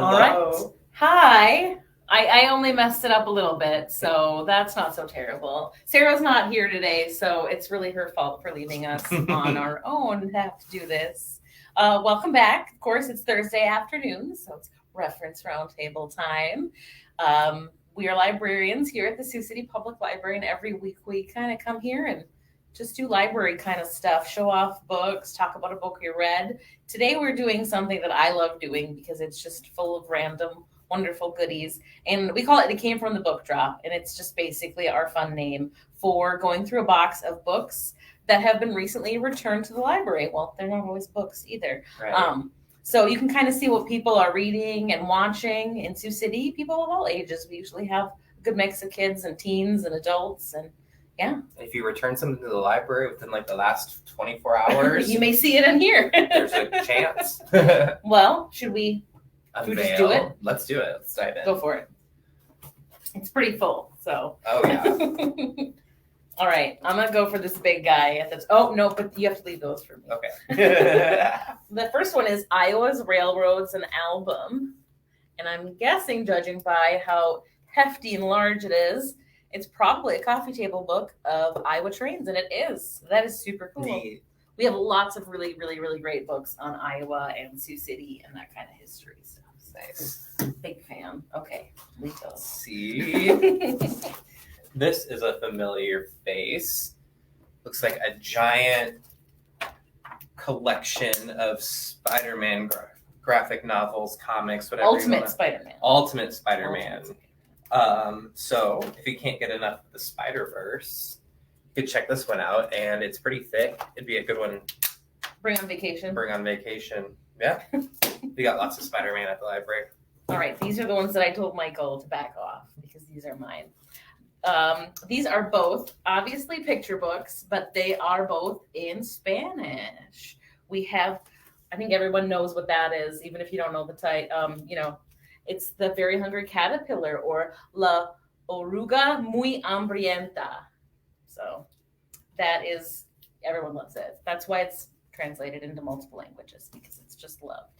All right. Hi. I only messed it up a little bit, so that's not so terrible. Sarah's not here today, so it's really her fault for leaving us on our own to have to do this. Welcome back. Of course, it's Thursday afternoon, so it's Reference Roundtable time. We are librarians here at the Sioux City Public Library, and every week we kind of come here and just do library kind of stuff, show off books, talk about a book you read. Today we're doing something that I love doing because it's just full of random, wonderful goodies. And we call it Came from the Bookdrop. And it's just basically our fun name for going through a box of books that have been recently returned to the library. Well, they're not always books either. Right. So you can kind of see what people are reading and watching in Sioux City. People of all ages. We usually have a good mix of kids and teens and adults, and yeah. If you return something to the library within like the last 24 hours, you may see it in here. There's a chance. Well, should we just do it? Let's do it. Let's dive in. Go for it. It's pretty full, so. Oh, yeah. All right, I'm going to go for this big guy. Oh, no, but you have to leave those for me. Okay. The first one is Iowa's Railroads, an album. And I'm guessing, judging by how hefty and large it is, it's probably a coffee table book of Iowa trains, and it is. That is super cool. Neat. We have lots of really, really, really great books on Iowa and Sioux City and that kind of history stuff. Nice. Big fan. Okay, leave those. See? This is a familiar face. Looks like a giant collection of Spider-Man graphic novels, comics, whatever. Ultimate Spider-Man. Ultimate Spider-Man. So if you can't get enough of the Spider-Verse, you could check this one out, and it's pretty thick. It'd be a good one. Bring on vacation. Yeah. We got lots of Spider-Man at the library. All right, these are the ones that I told Michael to back off because these are mine. These are both obviously picture books, but they are both in Spanish. We have, I think everyone knows what that is, even if you don't know the title. It's The Very Hungry Caterpillar, or La Oruga Muy Hambrienta. So that is, everyone loves it. That's why it's translated into multiple languages, because it's just loved.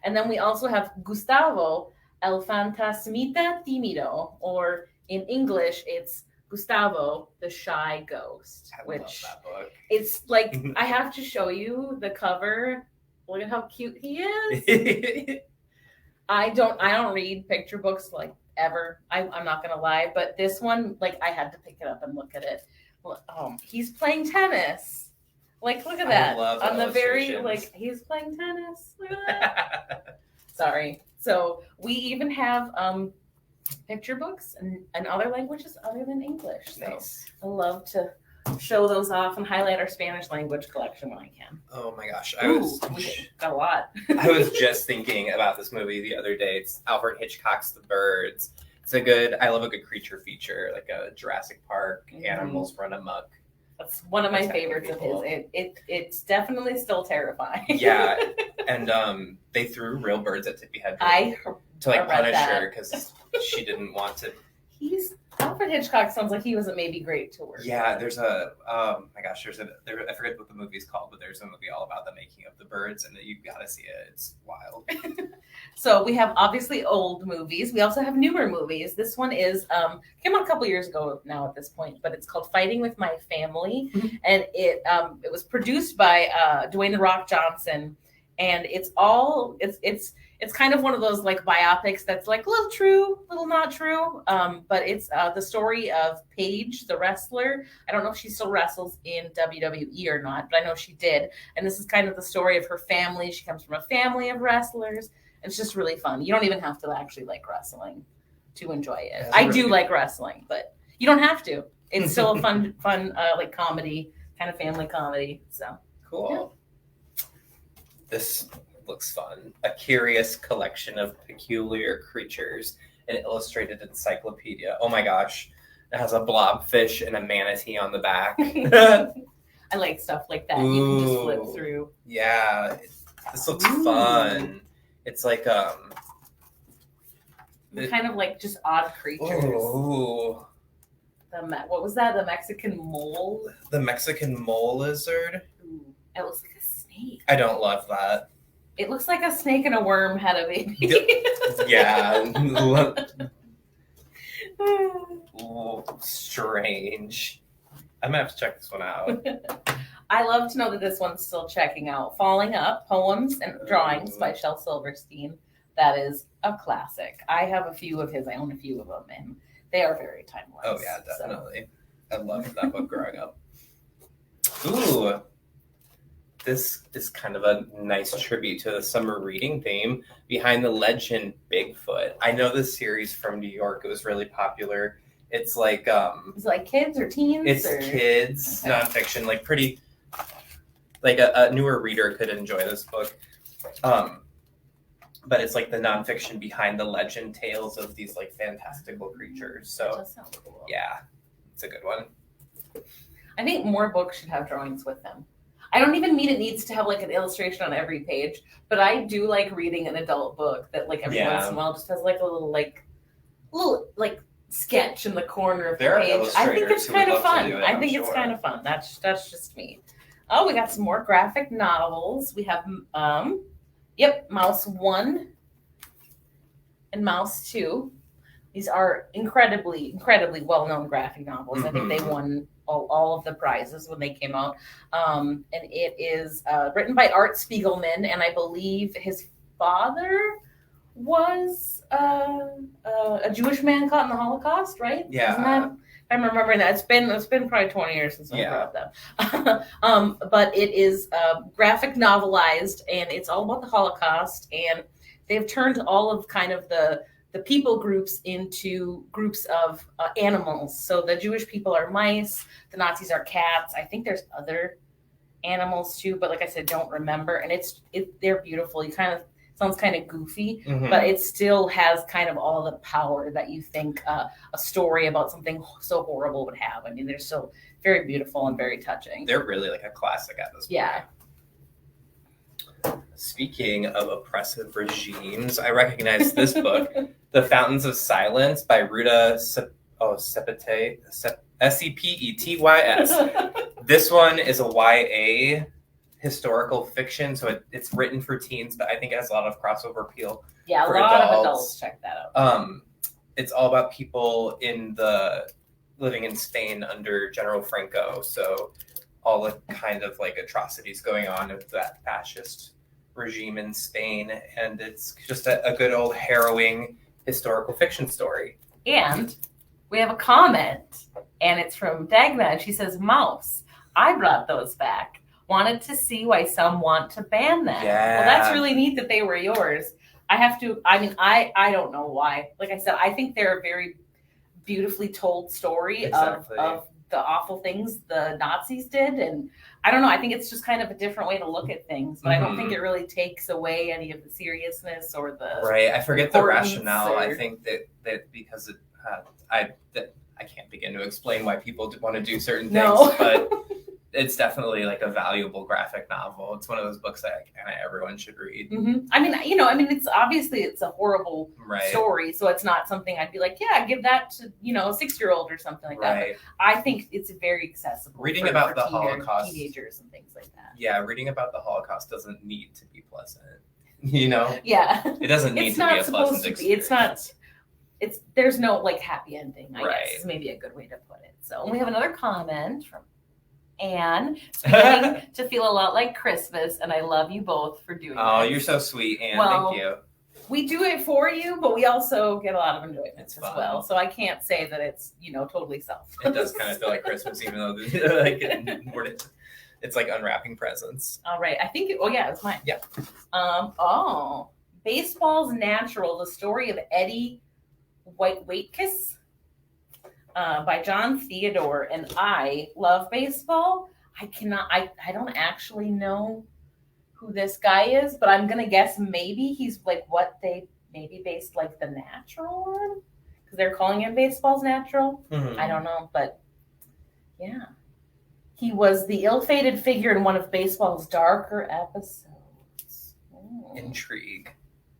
And then we also have Gustavo El Fantasmita Tímido, or in English, it's Gustavo the Shy Ghost. I love that book. It's like, I have to show you the cover. Look at how cute he is. I don't read picture books like ever. I'm not gonna lie, but this one, like, I had to pick it up and look at it. He's playing tennis. Like, look at that. I love on the very, illustrations. like, he's playing tennis. Look at that. Sorry. So we even have picture books and other languages other than English. So Nice. I love to show those off and highlight our Spanish language collection when I can. Oh my gosh. We got a lot. I was just thinking about this movie the other day. It's Alfred Hitchcock's The Birds. I love a good creature feature, like a Jurassic Park, animals run amok. That's one of my That's favorites of cool. his. It's definitely still terrifying. Yeah, and they threw real birds at Tippy Hedren to like read punish that. her because she didn't want to. Alfred Hitchcock sounds like he wasn't maybe great to work Yeah, with. there's a I forget what the movie's called, but there's a movie all about the making of the birds, and you gotta see it. It's wild. So we have obviously old movies. We also have newer movies. This one is came out a couple years ago now at this point, but it's called Fighting with My Family, and it was produced by Dwayne "The Rock" Johnson, and it's kind of one of those like biopics that's like a little true, a little not true. But it's the story of Paige, the wrestler. I don't know if she still wrestles in WWE or not, but I know she did. And this is kind of the story of her family. She comes from a family of wrestlers. It's just really fun. You don't even have to actually like wrestling to enjoy it. I do like wrestling, but you don't have to. It's still a fun like comedy, kind of family comedy. So Cool. Yeah. This looks fun. A curious collection of peculiar creatures, an illustrated encyclopedia. Oh my gosh. It has a blobfish and a manatee on the back. I like stuff like that. You can just flip through. Yeah. This looks fun. It's like kind of like just odd creatures. Ooh. What was that? The Mexican mole? The Mexican mole lizard. Ooh, it looks like a snake. I don't love that. It looks like a snake and a worm had a baby. Yeah. Ooh, strange. I'm gonna have to check this one out. I love to know that this one's still checking out. Falling Up, Poems and Drawings by Shel Silverstein. That is a classic. I have a few of his. I own a few of them, and they are very timeless. Oh yeah, definitely. I loved that book growing up. Ooh, this is kind of a nice tribute to the summer reading theme. Behind the Legend, Bigfoot. I know this series from New York. It was really popular. It's like Is it like kids or teens? It's kids, okay. Nonfiction, like pretty, like a newer reader could enjoy this book. But it's like the nonfiction behind the legend tales of these like fantastical creatures. So that does sound cool. Yeah, it's a good one. I think more books should have drawings with them. I don't even mean it needs to have like an illustration on every page, but I do like reading an adult book that like every once in a while just has like a little sketch in the corner of the page. I think it's kind of fun. It's kind of fun. That's just me. Oh, we got some more graphic novels. We have Mouse 1 and Mouse 2. These are incredibly well-known graphic novels. I think they won all of the prizes when they came out. And it is written by Art Spiegelman, and I believe his father was a Jewish man caught in the Holocaust, right? Yeah. I'm remembering that. It's been probably 20 years since I read them. But it is graphic novelized, and it's all about the Holocaust. And they've turned all of kind of the people groups into groups of animals. So the Jewish people are mice, the Nazis are cats. I think there's other animals too, but like I said, don't remember. And they're beautiful. You kind of sounds kind of goofy, but it still has kind of all the power that you think a story about something so horrible would have. I mean, they're still very beautiful and very touching. They're really like a classic at this point. Yeah. Speaking of oppressive regimes, I recognize this book, The Fountains of Silence by Ruta Sepetys, Sepetys. This one is a YA historical fiction, so it's written for teens, but I think it has a lot of crossover appeal. Yeah, a lot of adults check that out. It's all about people living in Spain under General Franco, so all the kind of like atrocities going on of that fascist regime in Spain, and it's just a good old harrowing historical fiction story. And we have a comment, and it's from Dagmar, and she says, "Mouse, I brought those back. Wanted to see why some want to ban them." Yeah. Well, that's really neat that they were yours. I don't know why. Like I said, I think they're a very beautifully told story of the awful things the Nazis did. And I don't know, I think it's just kind of a different way to look at things, but I don't think it really takes away any of the seriousness or the right. I forget the rationale. I think that because I can't begin to explain why people want to do certain things, but it's definitely like a valuable graphic novel. It's one of those books that kind of everyone should read. I mean, it's obviously it's a horrible story, so it's not something I'd be like, yeah, give that to, a 6-year-old or something like that. But I think it's very accessible. Reading about the Holocaust, teenagers and things like that. Yeah, reading about the Holocaust doesn't need to be pleasant. Yeah. It doesn't need to be a pleasant experience. There's no like happy ending, I guess is maybe a good way to put it. So and we have another comment from Anne. It's beginning to feel a lot like Christmas, and I love you both for doing this. You're so sweet, Anne. Well, thank you. We do it for you, but we also get a lot of enjoyment as well. So I can't say that it's, totally self. It does kind of feel like Christmas, even though it's like unwrapping presents. All right. I think, it's mine. Yeah. Baseball's Natural, the story of Eddie Waitkiss. By John Theodore, and I love baseball. I don't actually know who this guy is, but I'm gonna guess maybe he's like what they maybe based like The Natural on, because they're calling him Baseball's Natural. I don't know, but yeah, he was the ill-fated figure in one of baseball's darker episodes. Intrigue.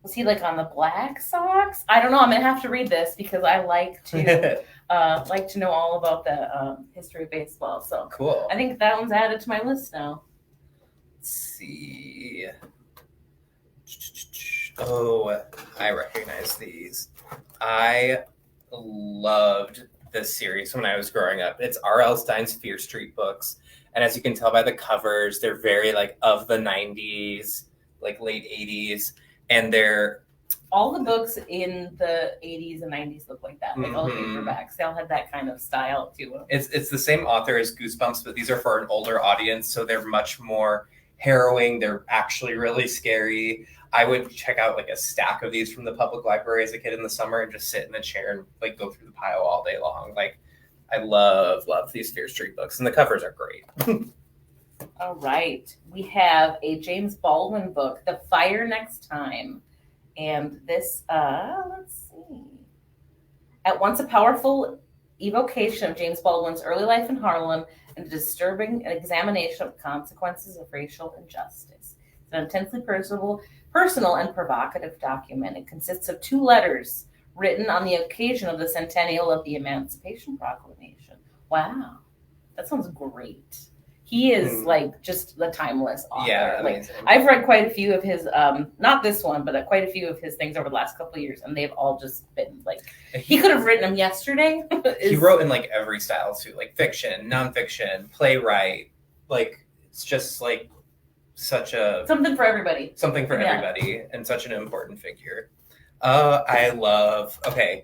Was he like on the Black Sox? I don't know. I'm gonna have to read this because I like to know all about the history of baseball. So cool. I think that one's added to my list now. Let's see. Oh, I recognize these. I loved this series when I was growing up. It's R.L. Stein's Fear Street books. And as you can tell by the covers, they're very like of the 90s, like late 80s. And they're all the books in the 80s and 90s look like that. Like all the Mhm. paperbacks, they all had that kind of style to them. It's the same author as Goosebumps, but these are for an older audience, so they're much more harrowing. They're actually really scary. I would check out like a stack of these from the public library as a kid in the summer and just sit in the chair and like go through the pile all day long. Like I love these Fear Street books, and the covers are great. All right. We have a James Baldwin book, The Fire Next Time. And this, let's see. At once a powerful evocation of James Baldwin's early life in Harlem and a disturbing examination of consequences of racial injustice. It's an intensely personal and provocative document. It consists of 2 letters written on the occasion of the centennial of the Emancipation Proclamation. Wow. That sounds great. He is like just the timeless author. Yeah, like amazing. I've read quite a few of his, not this one, but quite a few of his things over the last couple of years, and they've all just been like he could have written them yesterday. He wrote in like every style too, like fiction, nonfiction, playwright. Like it's just like such a something for everybody. Something for everybody, and such an important figure. I love. Okay.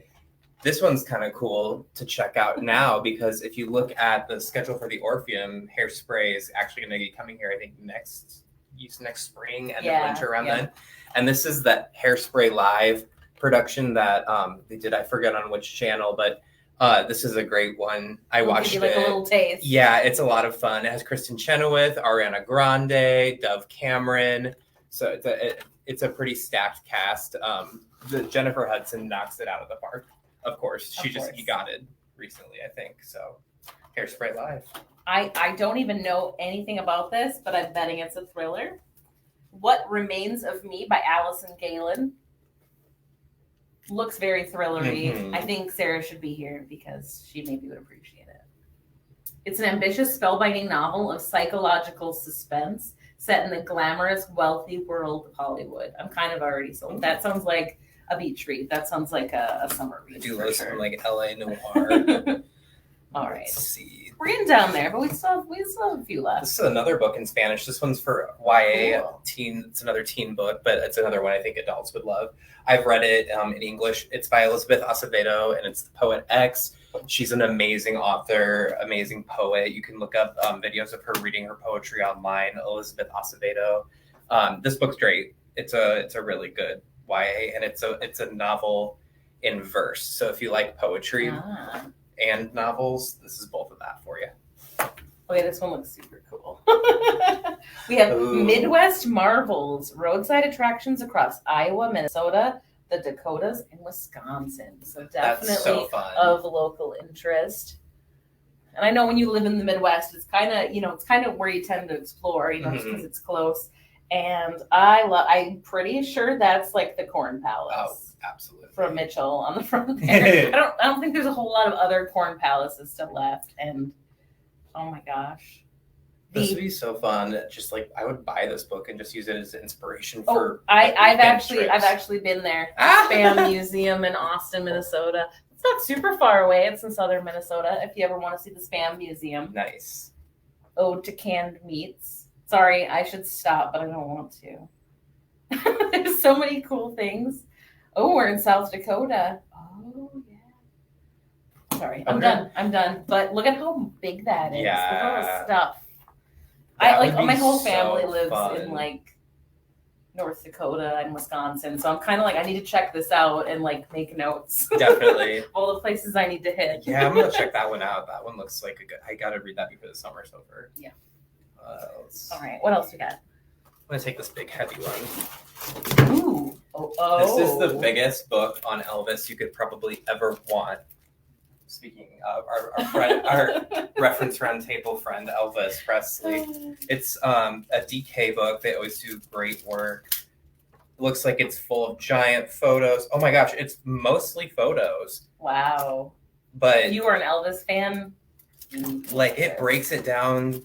This one's kind of cool to check out now because if you look at the schedule for the Orpheum, Hairspray is actually going to be coming here, I think, next spring and winter around then. And this is that Hairspray Live production that they did. I forget on which channel, but this is a great one. I watched give you like it. A little taste. Yeah, it's a lot of fun. It has Kristen Chenoweth, Ariana Grande, Dove Cameron. So it's a pretty stacked cast. Jennifer Hudson knocks it out of the park. Of course, she got it recently, I think. So, Hairspray Live. I don't even know anything about this, but I'm betting it's a thriller. What Remains of Me by Allison Galen. Looks very thrillery. Mm-hmm. I think Sarah should be here because she maybe would appreciate it. It's an ambitious, spellbinding novel of psychological suspense set in the glamorous, wealthy world of Hollywood. I'm kind of already sold. That sounds like a beach read. That sounds like a summer read. I do love some like LA noir. All right. Let's see. We're getting down there, but we still have a few left. This is another book in Spanish. This one's for YA Cool. teen. It's another teen book, but it's another one I think adults would love. I've read it in English. It's by Elizabeth Acevedo, and it's the poet X. She's an amazing author, amazing poet. You can look up videos of her reading her poetry online. Elizabeth Acevedo. This book's great. It's a really good YA, and it's a novel in verse. So if you like poetry and novels, this is both of that for you. Okay, this one looks super cool. We have Midwest Marvels, roadside attractions across Iowa, Minnesota, the Dakotas, and Wisconsin. So definitely so fun. Of local interest. And I know when you live in the Midwest, it's kind of where you tend to explore, just because it's close. And I'm pretty sure that's like the Corn Palace. Oh, absolutely. From Mitchell on the front there. I don't think there's a whole lot of other Corn Palaces still left. And oh my gosh. This would be so fun. Just like I would buy this book and just use it as inspiration for. I've actually been there. Spam Museum in Austin, Minnesota. It's not super far away. It's in southern Minnesota. If you ever want to see the Spam Museum. Nice. Ode to Canned Meats. Sorry, I should stop, but I don't want to. There's so many cool things. Oh, we're in South Dakota. Oh yeah. Sorry, I'm done. But look at how big that is. Yeah. Look at all the stuff. My whole family lives in like North Dakota and Wisconsin, so I'm kind of like I need to check this out and like make notes. Definitely. All the places I need to hit. Yeah, I'm gonna check that one out. That one looks like a good. I gotta read that before the summer's over. Yeah. All right. What else we got? I'm gonna take this big heavy one. Ooh. Oh. This is the biggest book on Elvis you could probably ever want. Speaking of our friend, our Reference Roundtable friend Elvis Presley, it's a DK book. They always do great work. It looks like it's full of giant photos. Oh my gosh, it's mostly photos. Wow. But if you are an Elvis fan, like it breaks it down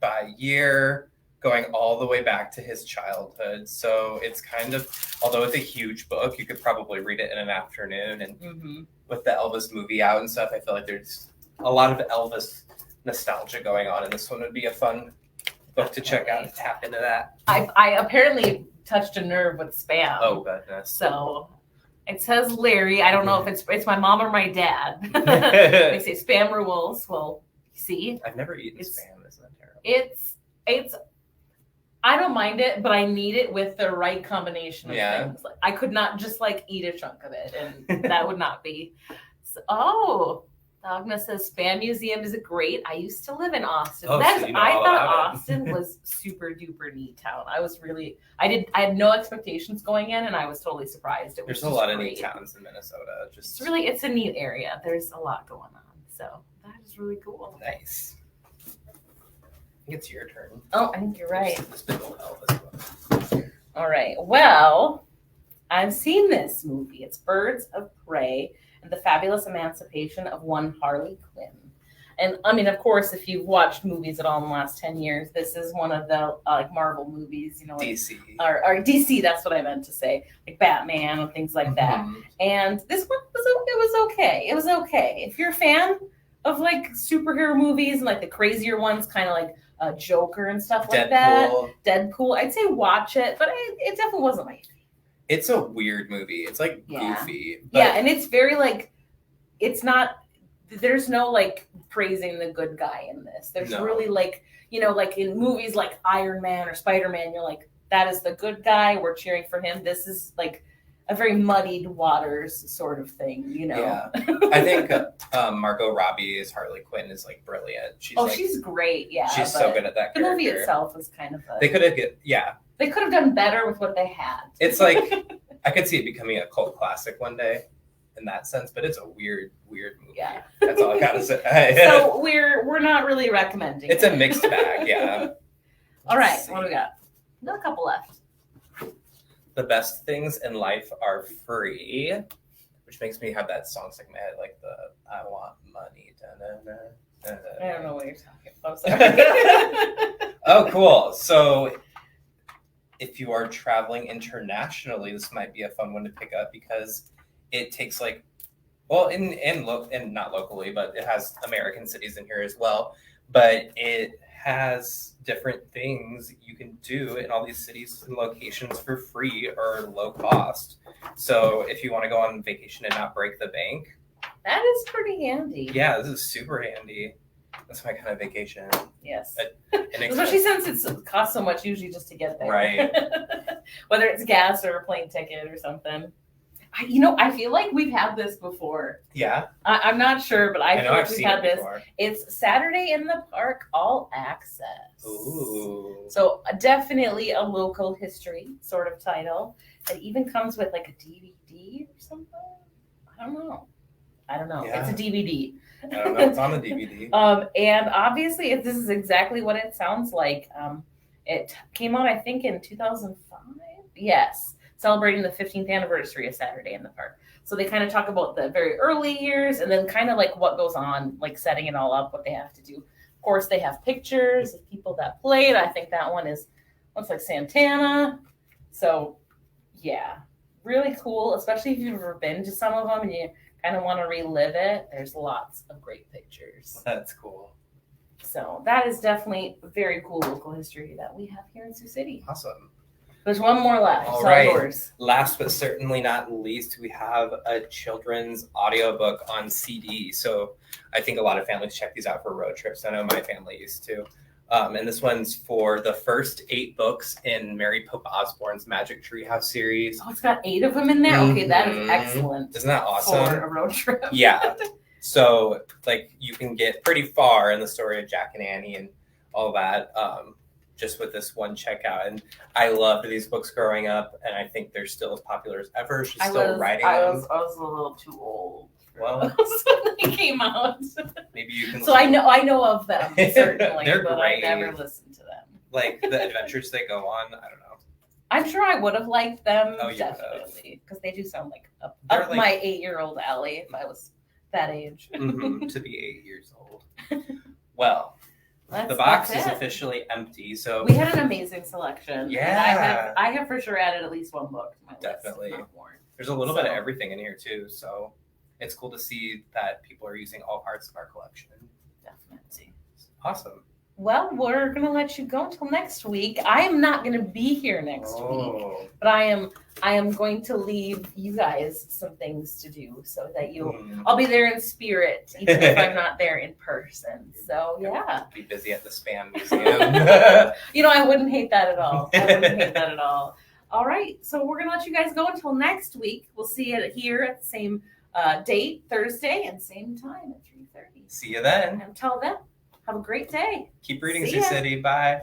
by year, going all the way back to his childhood. So it's kind of, although it's a huge book, you could probably read it in an afternoon. And with the Elvis movie out and stuff, I feel like there's a lot of Elvis nostalgia going on, and this one would be a fun book to check out and tap into that. I apparently touched a nerve with spam. Oh, goodness. So it says Larry. I don't know if it's my mom or my dad. They say spam rules. Well, see, I've never eaten spam. Isn't that terrible? It's. I don't mind it, but I need it with the right combination of things. Like, I could not just like eat a chunk of it, and that would not be. So, Dogma says Spam Museum is great. I used to live in Austin. Oh, I so you know all thought about it. Austin was super duper neat town. I had no expectations going in, and I was totally surprised. There's a lot of neat towns in Minnesota. It's a neat area. There's a lot going on. So that is really cool. Nice. I think it's your turn. Oh, I think you're right. This big old Elvis book. All right. Well, I've seen this movie. It's Birds of Prey and the Fabulous Emancipation of One Harley Quinn. And I mean, of course, if you've watched movies at all in the last 10 years, this is one of the like Marvel movies, like, DC. Or DC, that's what I meant to say, like Batman and things like that. And this one was okay. It was okay. If you're a fan of like superhero movies and like the crazier ones, kind of like Joker and stuff like that, Deadpool, I'd say watch it, but it definitely wasn't my favorite. It's a weird movie. It's like goofy. But... Yeah, and it's very like, it's not, there's no like praising the good guy in this. There's really like, like in movies like Iron Man or Spider-Man, you're like, that is the good guy, we're cheering for him. This is like a very muddied waters sort of thing, Yeah. I think Margot Robbie as Harley Quinn is like brilliant. She's great, yeah. She's so good at that character. The movie itself was kind of They could have done better with what they had. It's like, I could see it becoming a cult classic one day in that sense, but it's a weird movie. Yeah. That's all I gotta say. So we're not really recommending It's a mixed bag, yeah. All right, what do we got? Got a couple left. The best things in life are free, which makes me have that song stuck in my head, like the I want money. I don't know what you're talking about. Sorry. Oh, cool. So if you are traveling internationally, this might be a fun one to pick up because it takes like, well, and not locally, but it has American cities in here as well. But it has different things you can do in all these cities and locations for free or low cost. So if you want to go on vacation and not break the bank, that is pretty handy. Yeah, this is super handy. That's my kind of vacation. Yes. Especially since it costs so much usually just to get there. Right. Whether it's gas or a plane ticket or something. I feel like we've had this before. Yeah. I'm not sure, but I feel like we've had this. Before. It's Saturday in the Park, all access. Ooh. So definitely a local history sort of title. It even comes with like a DVD or something. I don't know. Yeah. It's a DVD. I don't know. It's on the DVD. And obviously, this is exactly what it sounds like. It came out, I think, in 2005. Yes. Celebrating the 15th anniversary of Saturday in the Park. So they kind of talk about the very early years and then kind of like what goes on, like setting it all up, what they have to do. Of course, they have pictures of people that played. I think that one looks like Santana. So yeah, really cool, especially if you've ever been to some of them and you kind of want to relive it. There's lots of great pictures. That's cool. So that is definitely very cool local history that we have here in Sioux City. Awesome. There's one more left. All right. Yours. Last but certainly not least, we have a children's audiobook on CD. So I think a lot of families check these out for road trips. I know my family used to. And this one's for the first 8 books in Mary Pope Osborne's Magic Treehouse series. Oh, it's got 8 of them in there? Okay, that is excellent. Isn't that awesome? For a road trip. Yeah. So, like, you can get pretty far in the story of Jack and Annie and all that. Just with this one checkout. And I loved these books growing up, and I think they're still as popular as ever. She's still writing them. I was a little too old. Well, when they came out. Maybe you can. So I know of them, certainly, They're but great. I never listened to them. Like the adventures they go on, I don't know. I'm sure I would have liked them, Oh, definitely, because they do sound like up like, my 8-year-old alley if I was that age. To be 8 years old. Well, The box that's is it. officially empty. So We had an amazing selection. and Yeah. I have for sure added at least one book to my Definitely. list, if not more. there's a little bit of So- everything in here too. So it's cool to see that people are using all parts of our collection. Definitely. Awesome. Well, we're gonna let you go until next week. I am not gonna be here next week, Oh. but I am going to leave you guys some things to do so that I'll be there in spirit, even if I'm not there in person. So yeah. Be busy at the spam museum. I wouldn't hate that at all. I wouldn't hate that at all. All right, so we're gonna let you guys go until next week. We'll see you here at the same date, Thursday, and same time at 3:30. See you then. And until then, have a great day. Keep reading, See Sioux ya. City. Bye.